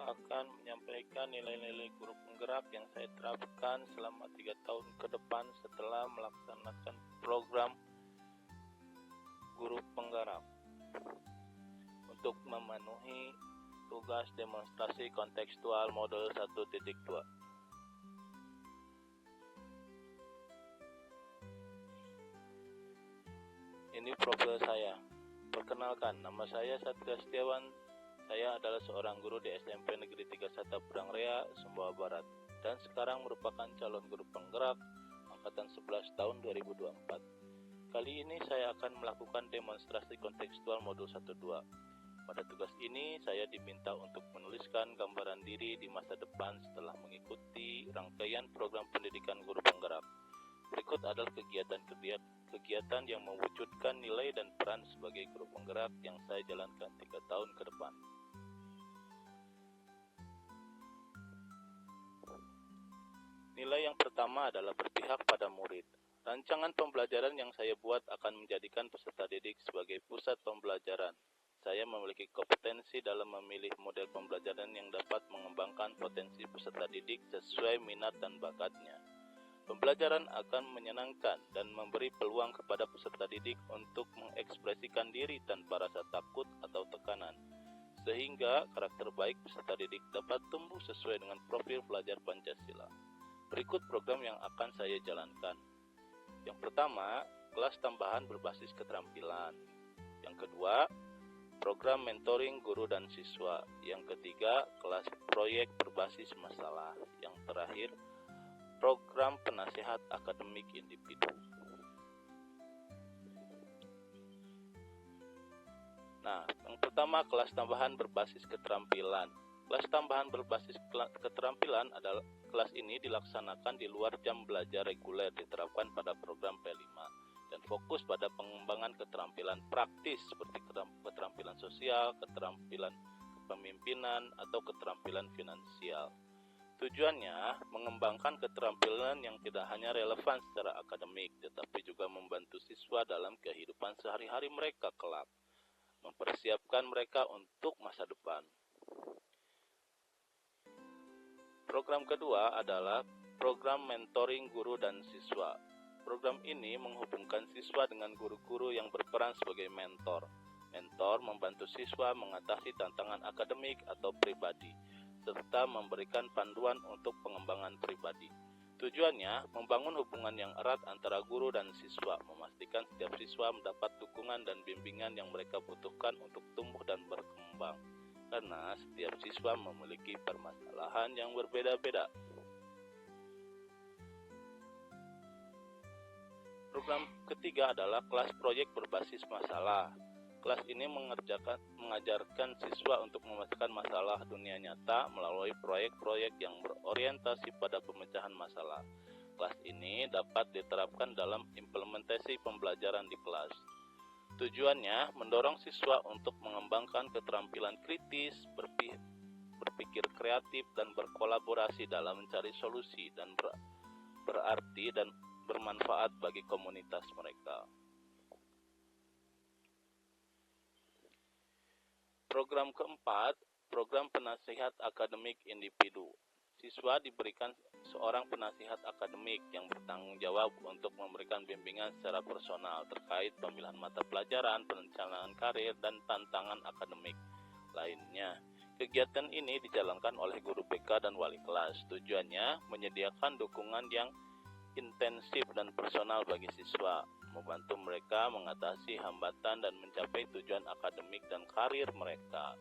akan menyampaikan nilai-nilai guru penggerak yang saya terapkan selama 3 tahun ke depan setelah melaksanakan program guru penggerak untuk memenuhi tugas demonstrasi kontekstual modul 1.2. Ini profil saya. Perkenalkan, nama saya Satria Setiawan. Saya adalah seorang guru di SMP Negeri 3 Satapedang Rea, Sumbawa Barat, dan sekarang merupakan calon guru penggerak angkatan 11 tahun 2024. Kali ini saya akan melakukan demonstrasi kontekstual modul 1.2. Pada tugas ini, saya diminta untuk menuliskan gambaran diri di masa depan setelah mengikuti rangkaian program pendidikan guru penggerak. Berikut adalah kegiatan yang mewujudkan nilai dan peran sebagai guru penggerak yang saya jalankan 3 tahun ke depan. Nilai yang pertama adalah berpihak pada murid. Rancangan pembelajaran yang saya buat akan menjadikan peserta didik sebagai pusat pembelajaran. Saya memiliki kompetensi dalam memilih model pembelajaran yang dapat mengembangkan potensi peserta didik sesuai minat dan bakatnya. Pembelajaran akan menyenangkan dan memberi peluang kepada peserta didik untuk mengekspresikan diri tanpa rasa takut atau tekanan, sehingga karakter baik peserta didik dapat tumbuh sesuai dengan profil pelajar Pancasila. Berikut program yang akan saya jalankan. Yang pertama, kelas tambahan berbasis keterampilan. Yang kedua, program mentoring guru dan siswa. Yang ketiga, kelas proyek berbasis masalah. Yang terakhir, program penasihat akademik individu. Nah, yang pertama kelas tambahan berbasis keterampilan. Kelas tambahan berbasis keterampilan adalah kelas ini dilaksanakan di luar jam belajar reguler, diterapkan pada program P5 dan fokus pada pengembangan keterampilan praktis seperti keterampilan sosial, keterampilan kepemimpinan, atau keterampilan finansial. Tujuannya mengembangkan keterampilan yang tidak hanya relevan secara akademik, tetapi juga membantu siswa dalam kehidupan sehari-hari mereka kelak, mempersiapkan mereka untuk masa depan. Program kedua adalah program mentoring guru dan siswa. Program ini menghubungkan siswa dengan guru-guru yang berperan sebagai mentor. Mentor membantu siswa mengatasi tantangan akademik atau pribadi, serta memberikan panduan untuk pengembangan pribadi. Tujuannya membangun hubungan yang erat antara guru dan siswa, memastikan setiap siswa mendapat dukungan dan bimbingan yang mereka butuhkan untuk tumbuh dan berkembang, karena setiap siswa memiliki permasalahan yang berbeda-beda. Program ketiga adalah kelas proyek berbasis masalah. Kelas ini mengajarkan siswa untuk memecahkan masalah dunia nyata melalui proyek-proyek yang berorientasi pada pemecahan masalah. Kelas ini dapat diterapkan dalam implementasi pembelajaran di kelas. Tujuannya mendorong siswa untuk mengembangkan keterampilan kritis, berpikir kreatif, dan berkolaborasi dalam mencari solusi dan berarti dan bermanfaat bagi komunitas mereka. Program keempat, program penasihat akademik individu. Siswa diberikan seorang penasihat akademik yang bertanggung jawab untuk memberikan bimbingan secara personal terkait pemilihan mata pelajaran, perencanaan karir, dan tantangan akademik lainnya. Kegiatan ini dijalankan oleh guru BK dan wali kelas. Tujuannya menyediakan dukungan yang intensif dan personal bagi siswa, membantu mereka mengatasi hambatan dan mencapai tujuan akademik dan karir mereka.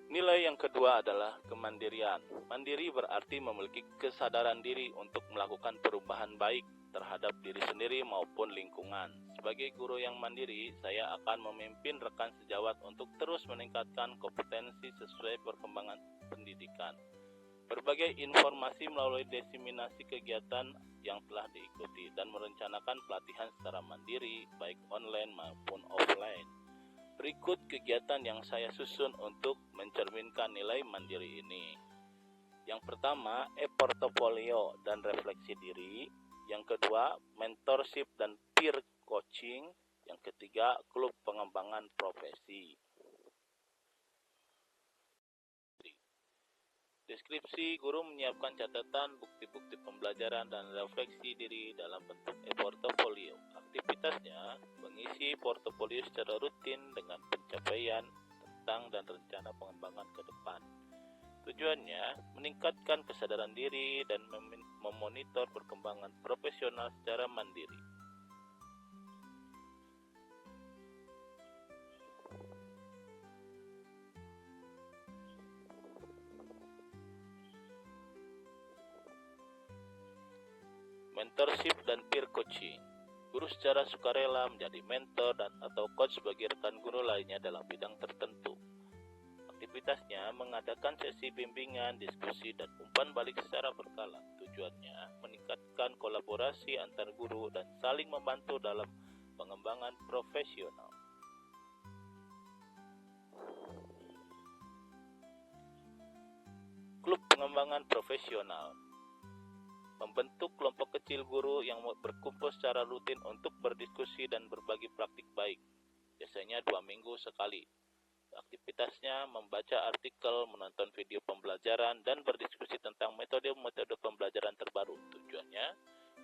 Nilai yang kedua adalah kemandirian. Mandiri berarti memiliki kesadaran diri untuk melakukan perubahan baik terhadap diri sendiri maupun lingkungan. Sebagai guru yang mandiri, saya akan memimpin rekan sejawat untuk terus meningkatkan kompetensi sesuai perkembangan pendidikan. Berbagai informasi melalui diseminasi kegiatan yang telah diikuti dan merencanakan pelatihan secara mandiri, baik online maupun offline. Berikut kegiatan yang saya susun untuk mencerminkan nilai mandiri ini. Yang pertama, e-portfolio dan refleksi diri. Yang kedua, mentorship dan peer coaching. Yang ketiga, klub pengembangan profesi. skripsi, guru menyiapkan catatan, bukti-bukti pembelajaran, dan refleksi diri dalam bentuk e-portofolio. Aktivitasnya mengisi portofolio secara rutin dengan pencapaian, tentang, dan rencana pengembangan ke depan. Tujuannya meningkatkan kesadaran diri dan memonitor perkembangan profesional secara mandiri. Mentorship dan peer coaching. Guru secara sukarela menjadi mentor dan atau coach bagi rekan guru lainnya dalam bidang tertentu. Aktivitasnya mengadakan sesi bimbingan, diskusi, dan umpan balik secara berkala. Tujuannya meningkatkan kolaborasi antar guru dan saling membantu dalam pengembangan profesional. Klub pengembangan profesional membentuk kelompok kecil guru yang berkumpul secara rutin untuk berdiskusi dan berbagi praktik baik, biasanya 2 minggu sekali. Aktivitasnya membaca artikel, menonton video pembelajaran, dan berdiskusi tentang metode-metode pembelajaran terbaru. Tujuannya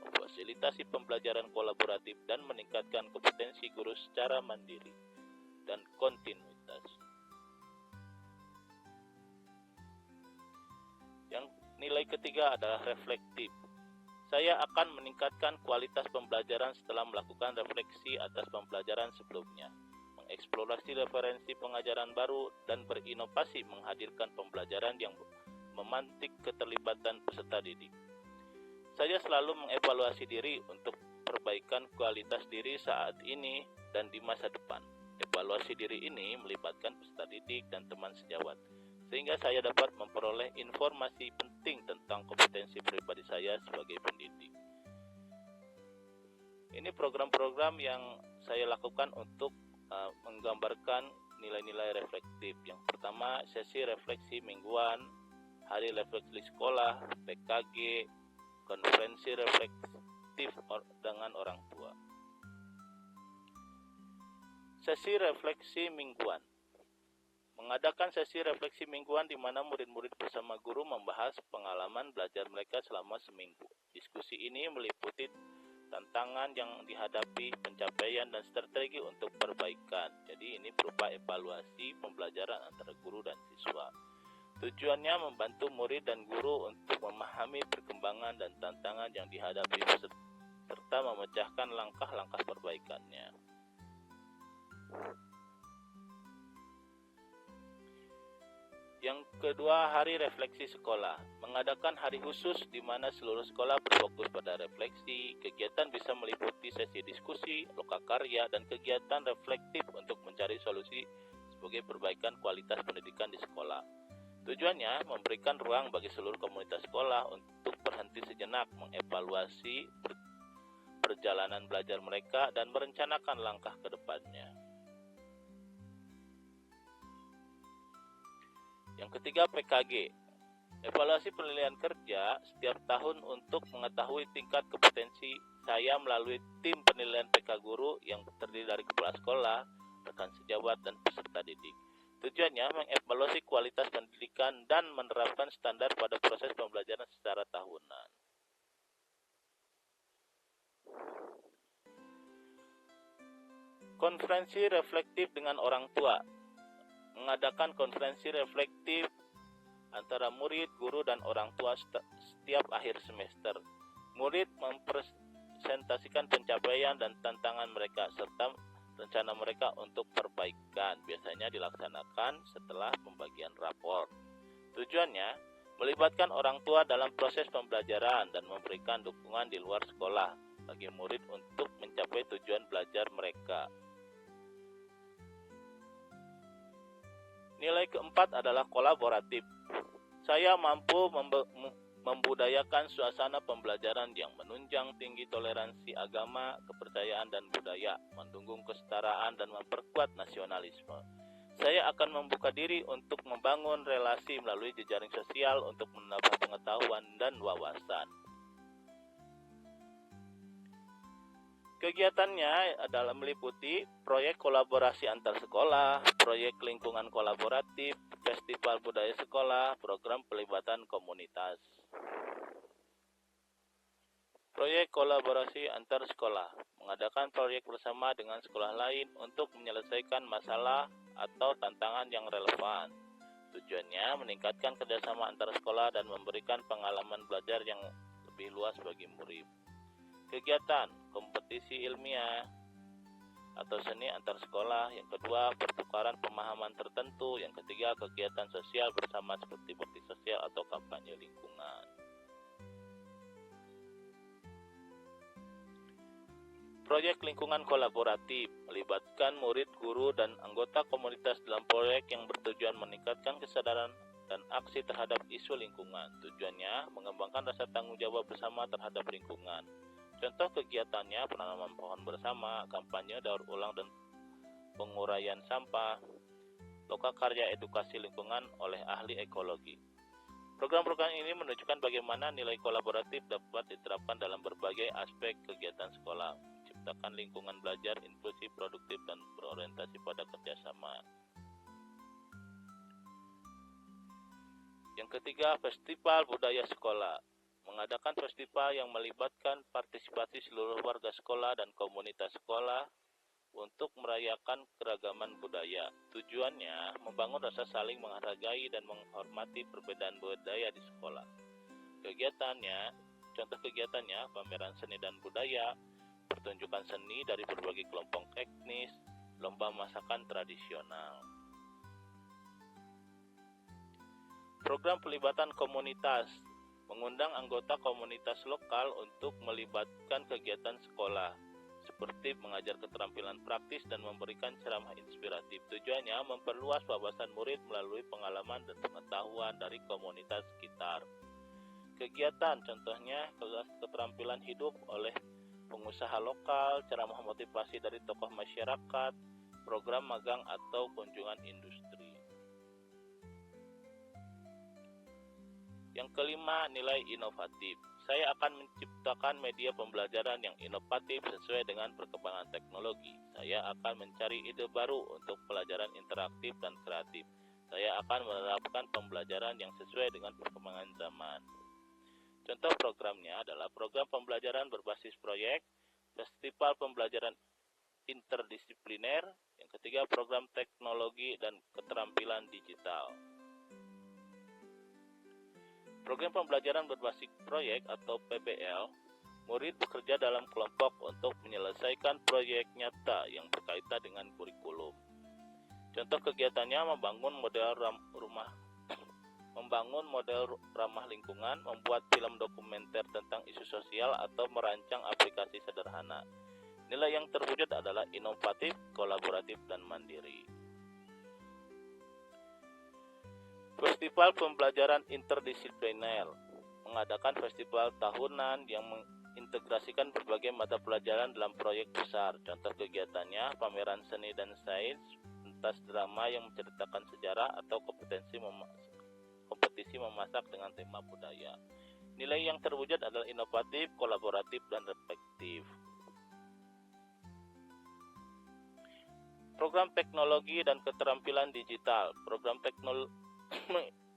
memfasilitasi pembelajaran kolaboratif dan meningkatkan kompetensi guru secara mandiri dan kontinuitas. Yang nilai ketiga adalah reflektif. Saya akan meningkatkan kualitas pembelajaran setelah melakukan refleksi atas pembelajaran sebelumnya, mengeksplorasi referensi pengajaran baru, dan berinovasi menghadirkan pembelajaran yang memantik keterlibatan peserta didik. Saya selalu mengevaluasi diri untuk perbaikan kualitas diri saat ini dan di masa depan. Evaluasi diri ini melibatkan peserta didik dan teman sejawat, sehingga saya dapat memperoleh informasi penting tentang kompetensi pribadi saya sebagai pendidik. Ini program-program yang saya lakukan untuk menggambarkan nilai-nilai reflektif. Yang pertama, sesi refleksi mingguan, hari refleksi sekolah, PKG, konferensi reflektif dengan orang tua. Sesi refleksi mingguan. Mengadakan sesi refleksi mingguan di mana murid-murid bersama guru membahas pengalaman belajar mereka selama seminggu. Diskusi ini meliputi tantangan yang dihadapi, pencapaian, dan strategi untuk perbaikan. Jadi ini berupa evaluasi pembelajaran antara guru dan siswa. Tujuannya membantu murid dan guru untuk memahami perkembangan dan tantangan yang dihadapi serta memecahkan langkah-langkah perbaikannya. Yang kedua, hari refleksi sekolah. Mengadakan hari khusus di mana seluruh sekolah berfokus pada refleksi. Kegiatan bisa meliputi sesi diskusi, lokakarya, dan kegiatan reflektif untuk mencari solusi sebagai perbaikan kualitas pendidikan di sekolah. Tujuannya memberikan ruang bagi seluruh komunitas sekolah untuk berhenti sejenak, mengevaluasi perjalanan belajar mereka, dan merencanakan langkah ke depannya. Yang ketiga, PKG. Evaluasi penilaian kerja setiap tahun untuk mengetahui tingkat kompetensi saya melalui tim penilaian PK guru yang terdiri dari kepala sekolah, rekan sejawat, dan peserta didik. Tujuannya mengevaluasi kualitas pendidikan dan menerapkan standar pada proses pembelajaran secara tahunan. Konferensi reflektif dengan orang tua. Mengadakan konferensi reflektif antara murid, guru, dan orang tua setiap akhir semester. Murid mempresentasikan pencapaian dan tantangan mereka serta rencana mereka untuk perbaikan. Biasanya dilaksanakan setelah pembagian rapor. Tujuannya melibatkan orang tua dalam proses pembelajaran dan memberikan dukungan di luar sekolah bagi murid untuk mencapai tujuan belajar mereka. Nilai keempat adalah kolaboratif. Saya mampu membudayakan suasana pembelajaran yang menunjang tinggi toleransi agama, kepercayaan, dan budaya, mendukung kesetaraan, dan memperkuat nasionalisme. Saya akan membuka diri untuk membangun relasi melalui jejaring sosial untuk menambah pengetahuan dan wawasan. Kegiatannya adalah meliputi proyek kolaborasi antar sekolah, proyek lingkungan kolaboratif, festival budaya sekolah, program pelibatan komunitas. Proyek kolaborasi antar sekolah, mengadakan proyek bersama dengan sekolah lain untuk menyelesaikan masalah atau tantangan yang relevan. Tujuannya meningkatkan kerjasama antar sekolah dan memberikan pengalaman belajar yang lebih luas bagi murid. Kegiatan kompetisi ilmiah atau seni antar sekolah. Yang kedua, pertukaran pemahaman tertentu. Yang ketiga, kegiatan sosial bersama seperti bakti sosial atau kampanye lingkungan. Proyek lingkungan kolaboratif melibatkan murid, guru, dan anggota komunitas dalam proyek yang bertujuan meningkatkan kesadaran dan aksi terhadap isu lingkungan. Tujuannya mengembangkan rasa tanggung jawab bersama terhadap lingkungan. Contoh kegiatannya penanaman pohon bersama, kampanye daur ulang dan penguraian sampah, lokakarya edukasi lingkungan oleh ahli ekologi. Program-program ini menunjukkan bagaimana nilai kolaboratif dapat diterapkan dalam berbagai aspek kegiatan sekolah, menciptakan lingkungan belajar inklusif, produktif, dan berorientasi pada kerjasama. Yang ketiga, festival budaya sekolah. Mengadakan festival yang melibatkan partisipasi seluruh warga sekolah dan komunitas sekolah untuk merayakan keragaman budaya. Tujuannya membangun rasa saling menghargai dan menghormati perbedaan budaya di sekolah. Contoh kegiatannya, pameran seni dan budaya, pertunjukan seni dari berbagai kelompok etnis, lomba masakan tradisional. Program pelibatan komunitas mengundang anggota komunitas lokal untuk melibatkan kegiatan sekolah, seperti mengajar keterampilan praktis dan memberikan ceramah inspiratif. Tujuannya memperluas wawasan murid melalui pengalaman dan pengetahuan dari komunitas sekitar. Kegiatan contohnya kelas keterampilan hidup oleh pengusaha lokal, ceramah motivasi dari tokoh masyarakat, program magang atau kunjungan industri. Yang kelima, nilai inovatif. Saya akan menciptakan media pembelajaran yang inovatif sesuai dengan perkembangan teknologi. Saya akan mencari ide baru untuk pelajaran interaktif dan kreatif. Saya akan menerapkan pembelajaran yang sesuai dengan perkembangan zaman. Contoh programnya adalah program pembelajaran berbasis proyek, festival pembelajaran interdisipliner, yang ketiga program teknologi dan keterampilan digital. Program pembelajaran berbasis proyek atau PBL, murid bekerja dalam kelompok untuk menyelesaikan proyek nyata yang berkaitan dengan kurikulum. Contoh kegiatannya membangun model ramah lingkungan, membuat film dokumenter tentang isu sosial, atau merancang aplikasi sederhana. Nilai yang terwujud adalah inovatif, kolaboratif, dan mandiri. Festival pembelajaran interdisipliner mengadakan festival tahunan yang mengintegrasikan berbagai mata pelajaran dalam proyek besar. Contoh kegiatannya pameran seni dan sains, pentas drama yang menceritakan sejarah, atau kompetisi memasak dengan tema budaya. Nilai yang terwujud adalah inovatif, kolaboratif, dan reflektif. Program teknologi dan keterampilan digital. Program teknologi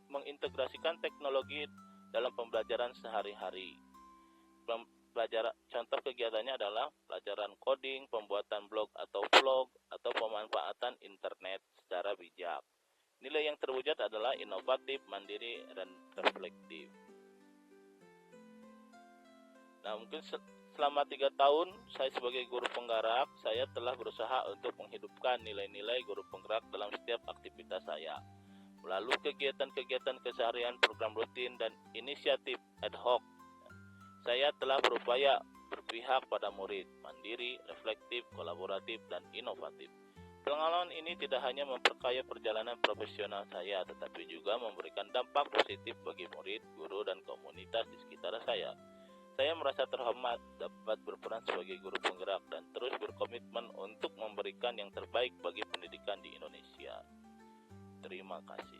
mengintegrasikan teknologi dalam pembelajaran sehari-hari. Contoh kegiatannya adalah pelajaran coding, pembuatan blog atau vlog, atau pemanfaatan internet secara bijak. Nilai yang terwujud adalah inovatif, mandiri, dan reflektif. Nah, mungkin selama 3 tahun saya sebagai guru penggerak, saya telah berusaha untuk menghidupkan nilai-nilai guru penggerak dalam setiap aktivitas saya. Melalui kegiatan-kegiatan keseharian, program rutin, dan inisiatif ad hoc, saya telah berupaya berpihak pada murid, mandiri, reflektif, kolaboratif, dan inovatif. Pengalaman ini tidak hanya memperkaya perjalanan profesional saya, tetapi juga memberikan dampak positif bagi murid, guru, dan komunitas di sekitar saya. Saya merasa terhormat dapat berperan sebagai guru penggerak dan terus berkomitmen untuk memberikan yang terbaik bagi pendidikan di Indonesia. Terima kasih.